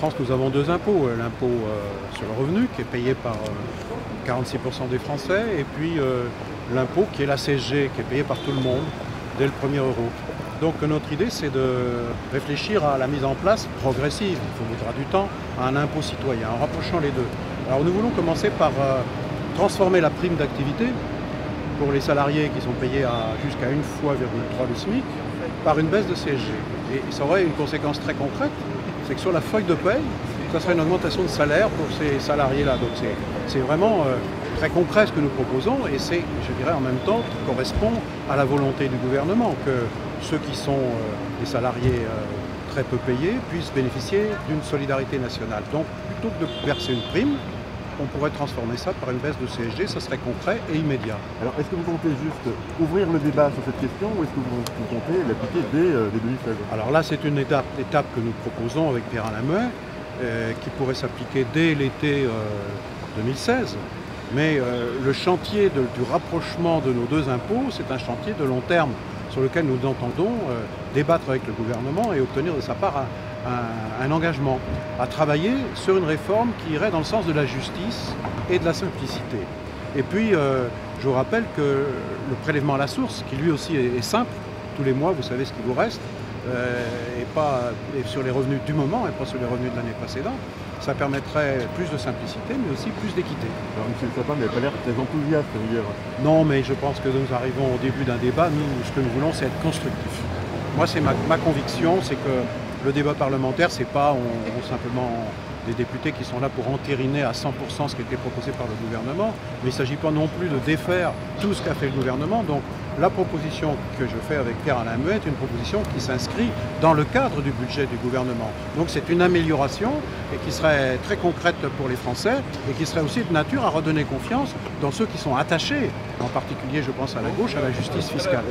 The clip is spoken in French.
France, nous avons deux impôts. L'impôt sur le revenu, qui est payé par 46% des Français, et puis l'impôt qui est la CSG, qui est payé par tout le monde dès le premier euro. Donc notre idée, c'est de réfléchir à la mise en place progressive, il faudra du temps, à un impôt citoyen, en rapprochant les deux. Alors nous voulons commencer par transformer la prime d'activité pour les salariés qui sont payés jusqu'à 1,3 le SMIC par une baisse de CSG. Et ça aurait une conséquence très concrète, c'est que sur la feuille de paye, ça serait une augmentation de salaire pour ces salariés-là. Donc c'est vraiment très concret ce que nous proposons, et c'est, je dirais en même temps, qui correspond à la volonté du gouvernement, que ceux qui sont des salariés très peu payés puissent bénéficier d'une solidarité nationale. Donc plutôt que de verser une prime, on pourrait transformer ça par une baisse de CSG, ça serait concret et immédiat. Alors est-ce que vous comptez juste ouvrir le débat sur cette question, ou est-ce que vous comptez l'appliquer dès 2016? Alors là, c'est une étape que nous proposons avec Pierre-Alain Muet, qui pourrait s'appliquer dès l'été 2016. Mais le chantier du rapprochement de nos deux impôts, c'est un chantier de long terme sur lequel nous entendons débattre avec le gouvernement et obtenir de sa part un engagement à travailler sur une réforme qui irait dans le sens de la justice et de la simplicité. Et puis, je vous rappelle que le prélèvement à la source, qui lui aussi est simple, tous les mois, vous savez ce qu'il vous reste, et sur les revenus du moment et pas sur les revenus de l'année précédente, ça permettrait plus de simplicité, mais aussi plus d'équité. Alors M. Sapin n'avait pas l'air très enthousiaste hier. Non, mais je pense que nous arrivons au début d'un débat. Nous, ce que nous voulons, c'est être constructif. Moi, c'est ma conviction, c'est que le débat parlementaire, c'est pas simplement des députés qui sont là pour entériner à 100% ce qui a été proposé par le gouvernement, mais il ne s'agit pas non plus de défaire tout ce qu'a fait le gouvernement. Donc la proposition que je fais avec Pierre-Alain Muet est une proposition qui s'inscrit dans le cadre du budget du gouvernement. Donc c'est une amélioration et qui serait très concrète pour les Français et qui serait aussi de nature à redonner confiance dans ceux qui sont attachés, en particulier je pense à la gauche, à la justice fiscale.